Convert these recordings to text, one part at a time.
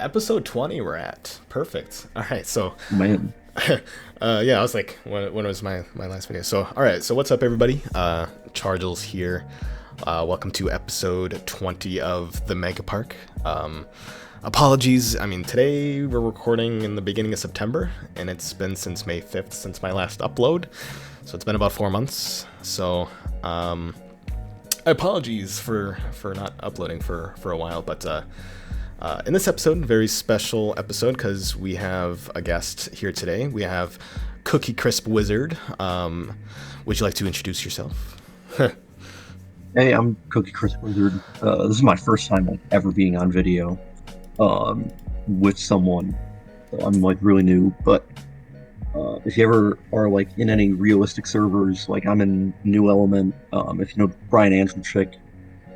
Episode 20 we're at. Perfect. All right, so Man. yeah, I was like, when was my last video? So, all right, so what's up, everybody? Chargels here. Welcome to episode 20 of the Mega Park. Apologies. I mean, today we're recording in the beginning of September, and it's been since May 5th since my last upload. So it's been about 4 months. So, apologies for not uploading for a while, but in this episode, very special episode, because we have a guest here today. We have Cookiecrispwizard. Would you like to introduce yourself? Hey, I'm Cookiecrispwizard. This is my first time ever being on video with someone. So I'm really new, but if you ever are in any realistic servers, I'm in NewElement. If you know Brian Anselchick,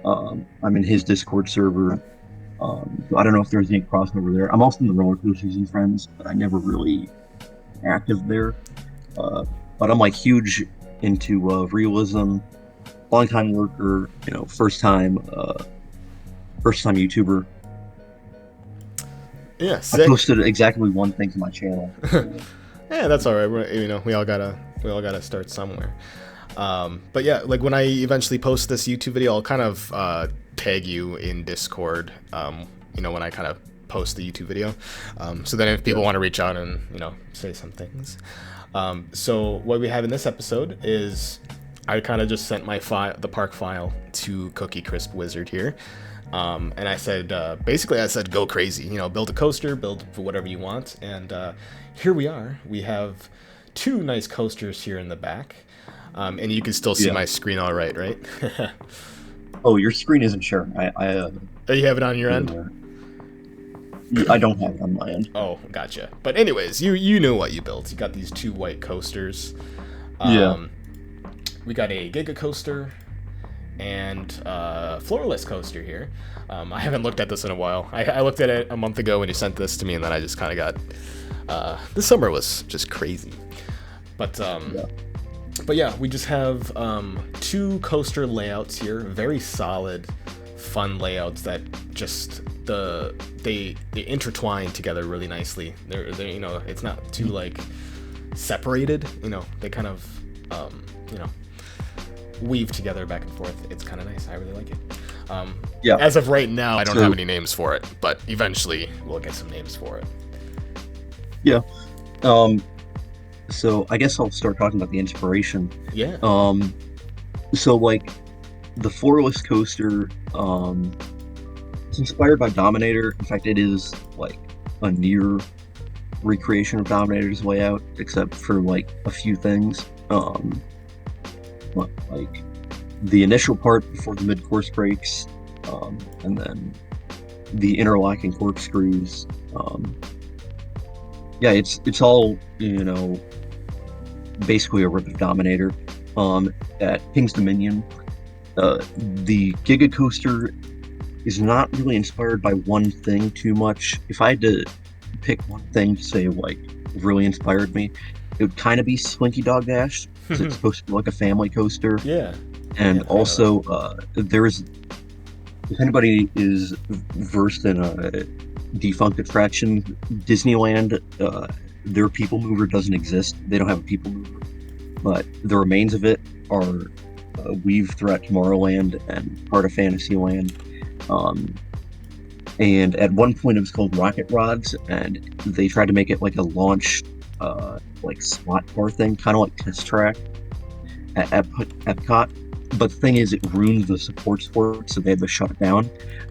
I'm in his Discord server. So I don't know if there's any crossover there. I'm also in the Roller Coasters and Friends, but I never really active there. But I'm huge into realism, long time worker, first time YouTuber. Yeah, sick. I posted exactly one thing to my channel. Yeah, that's all right. We all gotta start somewhere. But yeah, when I eventually post this YouTube video, I'll kind of tag you in Discord. When I kind of post the YouTube video, so then if people want to reach out and say some things. So what we have in this episode is I kind of just sent my the park file to Cookiecrispwizard here. And I said, basically I said, go crazy, build a coaster, build for whatever you want. And here we are. We have two nice coasters here in the back. And you can still see my screen all right? Oh, your screen isn't sharing. Oh, you have it on your end? I don't have it on my end. Oh, gotcha. But anyways, you know what you built. You got these two white coasters. We got a Giga coaster and floorless coaster here. I haven't looked at this in a while. I looked at it a month ago when you sent this to me, and then I just kind of got this summer was just crazy. But yeah, we just have two coaster layouts here, very solid, fun layouts that just they intertwine together really nicely. They're it's not too separated. They kind of weave together back and forth. It's kind of nice. I really like it. As of right now, I don't have any names for it, but eventually we'll get some names for it. Yeah. So I guess I'll start talking about the inspiration. Yeah. So the floorless coaster, it's inspired by Dominator. In fact, it is a near recreation of Dominator's layout, except for a few things. But the initial part before the mid-course breaks, and then the interlocking corkscrews. It's all basically a rip of Dominator. At King's Dominion, the Giga Coaster is not really inspired by one thing too much. If I had to pick one thing to say really inspired me, it would kind of be Slinky Dog Dash, because it's supposed to be a family coaster. Yeah. And also, there's, if anybody is versed in a defunct attraction, Disneyland, their people mover doesn't exist. They don't have a people mover, but the remains of it are weaved throughout Tomorrowland and part of Fantasyland. And at one point it was called Rocket Rods, and they tried to make it a launch slot car thing, kind of like Test Track at Epcot. But the thing is, it ruined the supports for it, so they had to shut it down.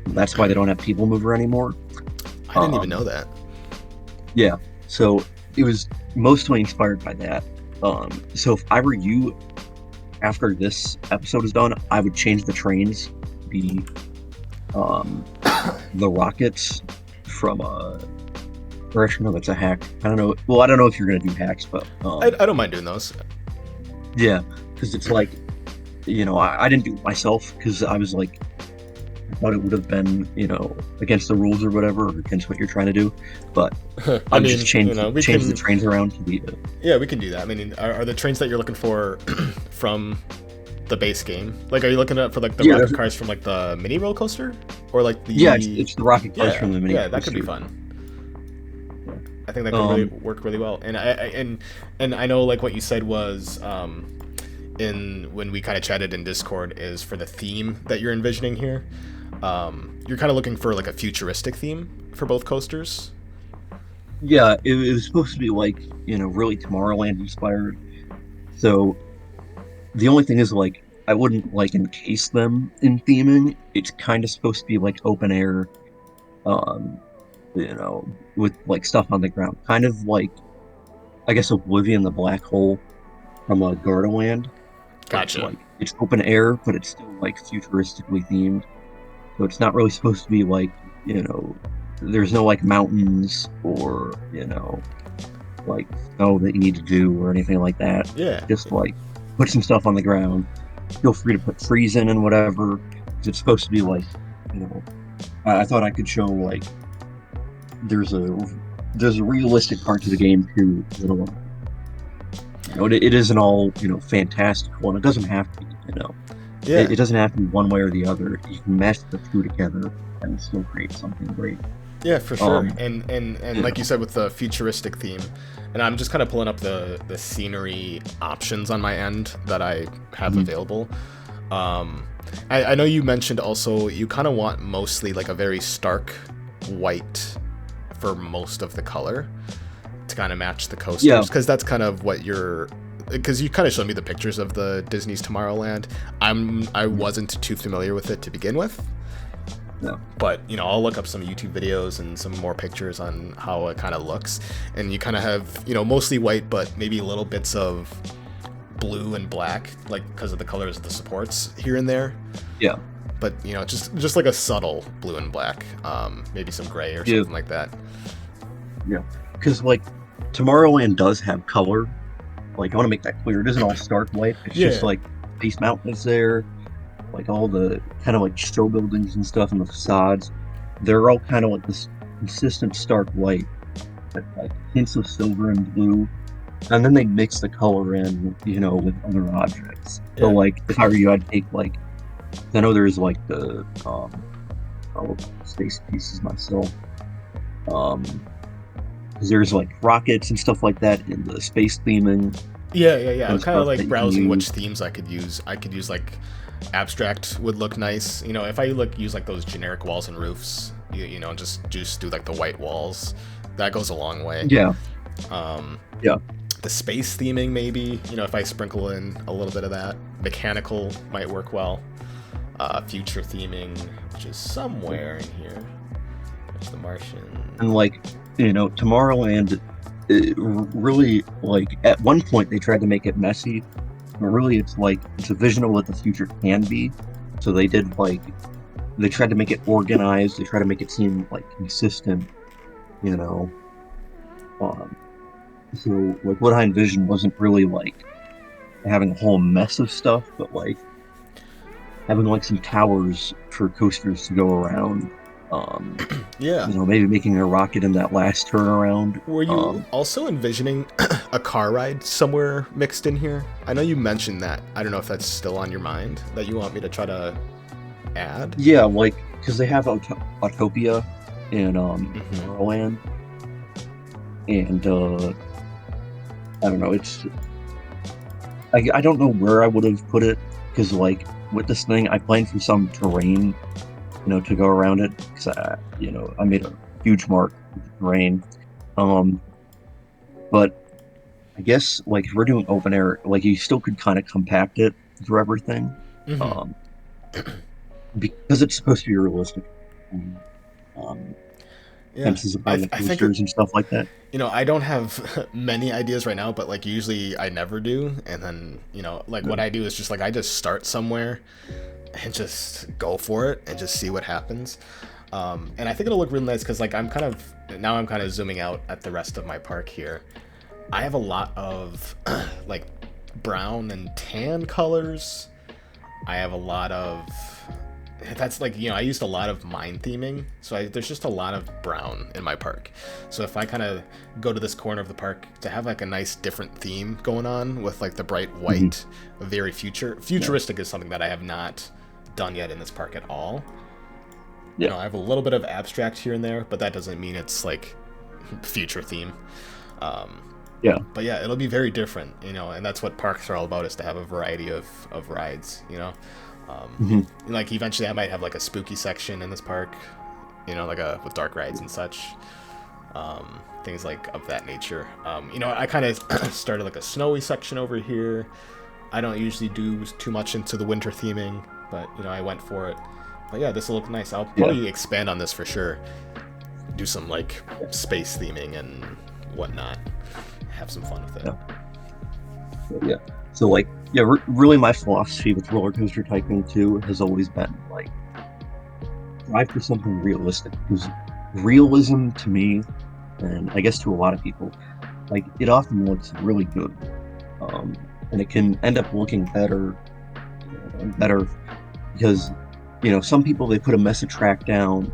That's why they don't have people mover anymore. I didn't even know that. Yeah, so it was mostly inspired by that. So if I were you, after this episode is done, I would change the trains, the rockets from or actually no, that's a hack. I don't know. Well, I don't know if you're gonna do hacks, but I don't mind doing those. Yeah, because it's I didn't do it myself because I was I thought it would have been against the rules or whatever, or against what you're trying to do. But I mean, just change the trains around to the. Yeah, we can do that. I mean, are the trains that you're looking for from the base game? Are you looking at for the rocket cars from the mini roller coaster, or the? Yeah, it's the rocket cars from the mini. Yeah, that could be fun. think that could really work really well. And I know like what you said was in when we kind of chatted in Discord is for the theme that you're envisioning here. You're kind of looking for like a futuristic theme for both coasters. Yeah, it was supposed to be like, really Tomorrowland inspired. So the only thing is like I wouldn't like encase them in theming. It's kind of supposed to be like open air, um, with like stuff on the ground. Kind of like I guess Oblivion the Black Hole from Gardaland. It's Gotcha. like it's open air, but it's still like futuristically themed. So it's not really supposed to be like, there's no like mountains or, like snow that you need to do or anything like that. Yeah. Just like put some stuff on the ground. Feel free to put trees in and whatever. 'Cause it's supposed to be like, I thought I could show like there's a realistic part to the game too. It isn't all fantastical, and it doesn't have to be. Yeah. It doesn't have to be one way or the other. You can mesh the two together and still create something great. Yeah, for sure. And like you said with the futuristic theme, and I'm just kind of pulling up the scenery options on my end that I have available. I know you mentioned also you kind of want mostly like a very stark white for most of the color to kind of match the coasters, because that's kind of what you're. Because you kind of showed me the pictures of the Disney's Tomorrowland. I wasn't too familiar with it to begin with. No. But, I'll look up some YouTube videos and some more pictures on how it kind of looks. And you kind of have, mostly white, but maybe little bits of blue and black, like because of the colors of the supports here and there. Yeah. But, just like a subtle blue and black, maybe some gray or something like that. Yeah. Because, like, Tomorrowland does have color. Like, I want to make that clear. It isn't all stark white. It's just like Space Mountain is there. Like all the kind of like show buildings and stuff and the facades, they're all kind of like this consistent stark white, with like hints of silver and blue, and then they mix the color in, with other objects. So like, if I were you, I'd take like, I know there's like the space pieces myself. Because there's like rockets and stuff like that in the space theming. Yeah. I'm kind of like browsing which themes I could use. I could use like abstract would look nice. If I use like those generic walls and roofs, just do like the white walls. That goes a long way. Yeah. The space theming maybe. If I sprinkle in a little bit of that, mechanical might work well. Future theming, which is somewhere in here. There's the Martian. And like, Tomorrowland, really, like, at one point they tried to make it messy, but really it's a vision of what the future can be. So they did they tried to make it organized, they tried to make it seem like consistent, so like what I envisioned wasn't really like having a whole mess of stuff, but like having like some towers for coasters to go around. Maybe making a rocket in that last turnaround. Were you also envisioning a car ride somewhere mixed in here? I know you mentioned that. I don't know if that's still on your mind, that you want me to try to add. Yeah, like, because they have Autopia in Tomorrowland. And, I don't know, I don't know where I would have put it, because, like, with this thing, I planned for some terrain, to go around it, because I made a huge mark with the terrain. But I guess like if we're doing open air, like you still could kind of compact it through everything, because it's supposed to be realistic. Fences about the coasters and stuff like that. I don't have many ideas right now, but like usually I never do. And then what I do is just like I just start somewhere and just go for it and just see what happens. And I think it'll look really nice because like I'm kind of zooming out at the rest of my park here. I have a lot of like brown and tan colors. I have a lot of that's like I used a lot of mine theming, so there's just a lot of brown in my park. So if I kind of go to this corner of the park to have like a nice different theme going on with like the bright white, very futuristic is something that I have not done yet in this park at all. I have a little bit of abstract here and there, but that doesn't mean it's like future theme. Yeah. But yeah, it'll be very different, you know, and that's what parks are all about, is to have a variety of rides, you know. Like eventually I might have like a spooky section in this park, you know, like with dark rides and such, things like of that nature. You know, I kind of started like a snowy section over here. I don't usually do too much into the winter theming, but you know, I went for it. But yeah, this will look nice. I'll probably expand on this for sure. Do some like space theming and whatnot. Have some fun with it. So like, really my philosophy with Roller Coaster Tycoon 2 has always been like, try for something realistic, because realism to me, and I guess to a lot of people, like it often looks really good, and it can end up looking better because, you know, some people, they put a message track down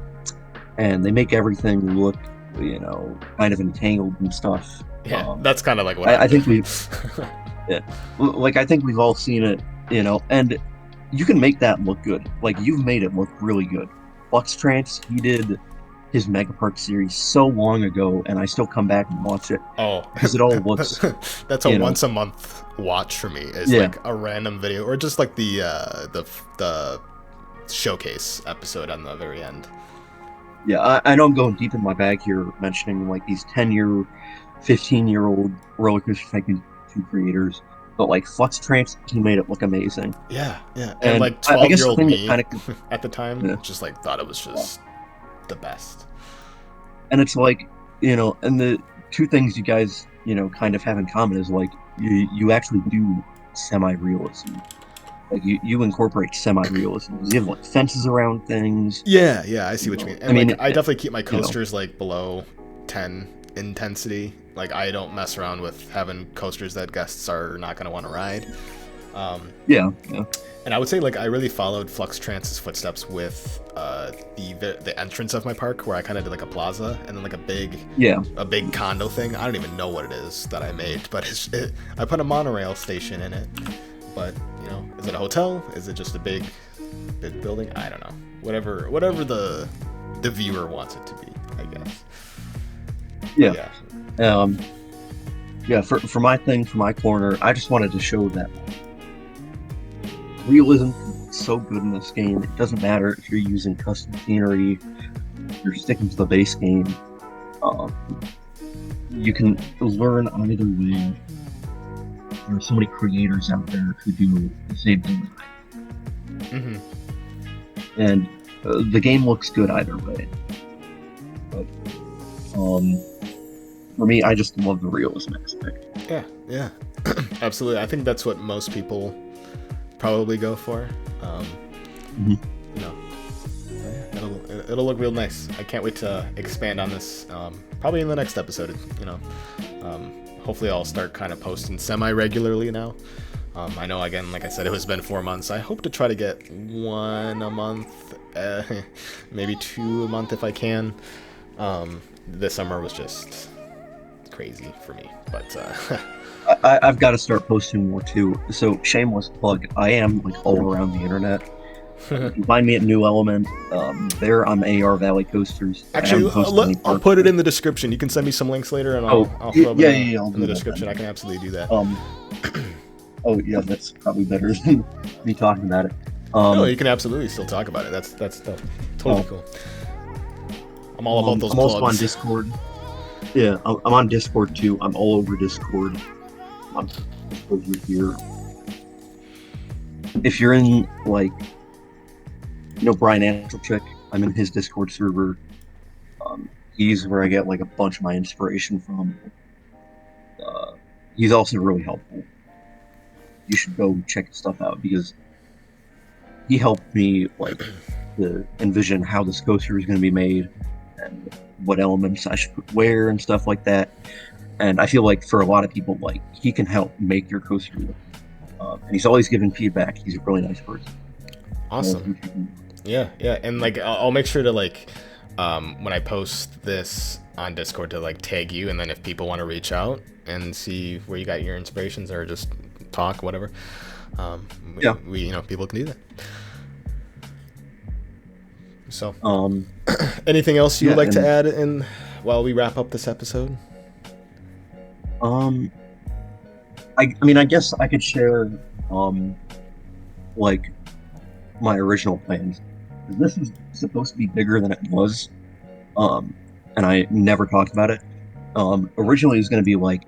and they make everything look, you know, kind of entangled and stuff. Yeah, that's kind of like what I think we've like, I think we've all seen it, you know, and you can make that look good. Like, you've made it look really good. Flux Trance, he did his Mega Park series so long ago, and I still come back and watch it. Oh, because it all looks. That's a once a month watch for me. Is like a random video, or just like the showcase episode on the very end. Yeah, I know I'm going deep in my bag here, mentioning like these 10-year, 15-year-old Roller Coaster Tycoon 2 creators, but like Flux Trance, he made it look amazing. Yeah. And like 12-year-old me at the time, just like thought it was just the best. And it's like, you know, and the two things you guys, you know, kind of have in common is like you actually do semi-realism. Like you incorporate semi-realism. You have like fences around things. Yeah, I see what you mean. And I mean, like, I definitely keep my coasters like below 10 intensity. Like, I don't mess around with having coasters that guests are not going to want to ride. Yeah. And I would say, like, I really followed Flux Trance's footsteps with the entrance of my park, where I kind of did like a plaza and then like a big condo thing. I don't even know what it is that I made, but I put a monorail station in it. But, you know, is it a hotel? Is it just a big building? I don't know. Whatever the viewer wants it to be, I guess. For my thing, for my corner, I just wanted to show that realism is so good in this game. It doesn't matter if you're using custom scenery, you're sticking to the base game. You can learn either way. There are so many creators out there who do the same thing. And the game looks good either way. But for me, I just love the realism aspect. Yeah. Absolutely. I think that's what most people probably go for. You know, it'll look real nice. I can't wait to expand on this. Probably in the next episode. You know, hopefully I'll start kind of posting semi-regularly now. I know, again, like I said, it's been 4 months. I hope to try to get one a month, maybe 2 a month if I can. This summer was just crazy for me, but I've got to start posting more too. So, shameless plug, I am like all around the internet. You can find me at NewElement. There on AR Valley Coasters. Actually, I'll put it in the description. You can send me some links later, and I'll throw them in the description. I can absolutely do that. That's probably better than me talking about it. No, you can absolutely still talk about it. That's totally cool. I'm all about those plugs. I'm also on Discord. Yeah, I'm on Discord too. I'm all over Discord. I'm over here. If you're in, like, you know, Brian Anselchik, I'm in his Discord server. He's where I get like a bunch of my inspiration from. He's also really helpful. You should go check his stuff out because he helped me like to envision how this coaster is going to be made and what elements I should put where and stuff like that. And I feel like for a lot of people, like, he can help make your coaster. And he's always giving feedback. He's a really nice person. Awesome. Yeah. And like, I'll make sure to like, when I post this on Discord, to like tag you, and then if people want to reach out and see where you got your inspirations or just talk, whatever, we you know, people can do that. So anything else you'd like to add in while we wrap up this episode? I mean, I guess I could share, like my original plans. This is supposed to be bigger than it was, and I never talked about it. Originally, it was going to be like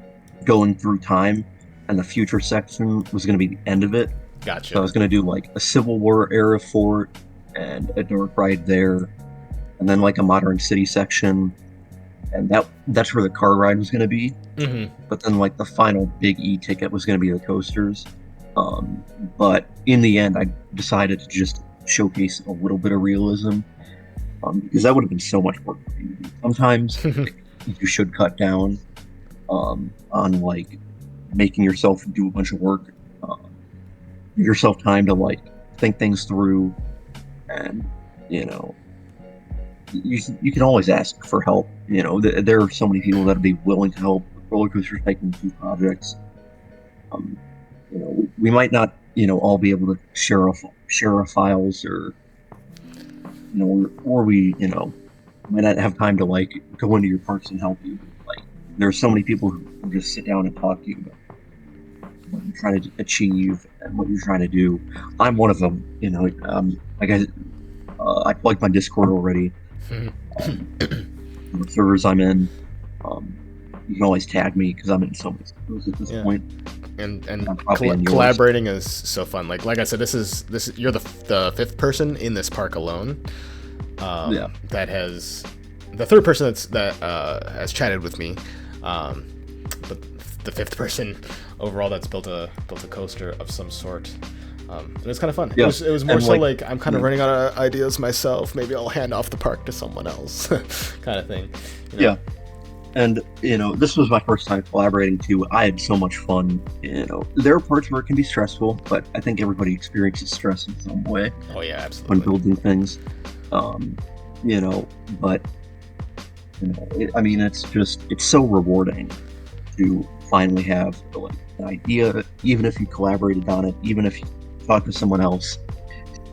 going through time, and the future section was going to be the end of it. Gotcha. So I was going to do like a Civil War era fort and a dark ride there, and then like a modern city section, and that's where the car ride was going to be. Mm-hmm. But then like the final big e-ticket was going to be the coasters. But in the end, I decided to just showcase a little bit of realism, because that would have been so much work for you. Sometimes you should cut down on like making yourself do a bunch of work. Give yourself time to like think things through, and you can always ask for help. There are so many people that would be willing to help with Roller Coaster Tycoon 2 projects. We might not all be able to share our files, or we might not have time to like go into your parks and help you. Like, there are so many people who just sit down and talk to you about what you're trying to achieve and what you're trying to do. I'm one of them. I plugged my Discord already. The servers I'm in, you can always tag me because I'm in so many servers at this point. And collaborating is so fun. Like I said, this you're the fifth person in this park alone. That has the third person that has chatted with me, but the fifth person overall that's built a coaster of some sort. It was kind of fun. Yeah. It was more so like I'm kind of running out of ideas myself. Maybe I'll hand off the park to someone else, kind of thing. Yeah. And this was my first time collaborating too. I had so much fun. There are parts where it can be stressful, but I think everybody experiences stress in some way. Oh yeah, absolutely. When building things, it's so rewarding to finally have like an idea, even if you collaborated on it, even if you talk to someone else,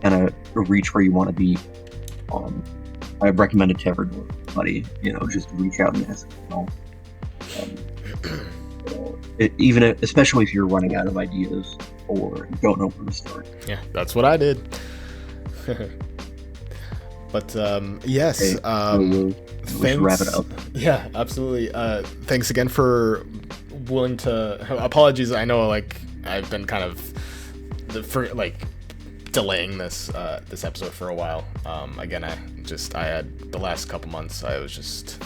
and reach where you want to be. I recommend it to everybody, just reach out and ask help. Especially if you're running out of ideas or don't know where to start. Yeah, that's what I did. But yes, thanks. Wrap it up. Yeah, absolutely. Thanks again for willing to. Apologies, I know I've been kind of delaying this episode for a while. Again, I had the last couple months, I was just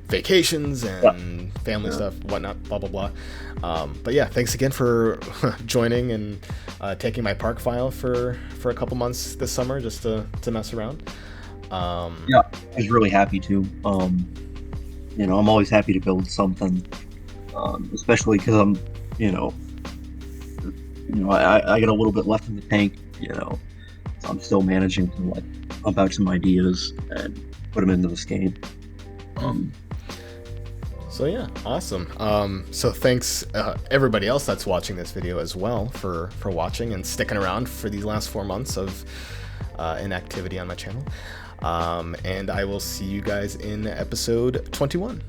vacations and family stuff, whatnot, blah blah blah. But yeah, thanks again for joining and taking my park file for a couple months this summer just to mess around. I was really happy to. I'm always happy to build something, especially because I'm I got a little bit left in the tank, so I'm still managing to pump out some ideas and put them into this game. So yeah, awesome. So thanks everybody else that's watching this video as well for watching and sticking around for these last 4 months of inactivity on my channel. And I will see you guys in episode 21.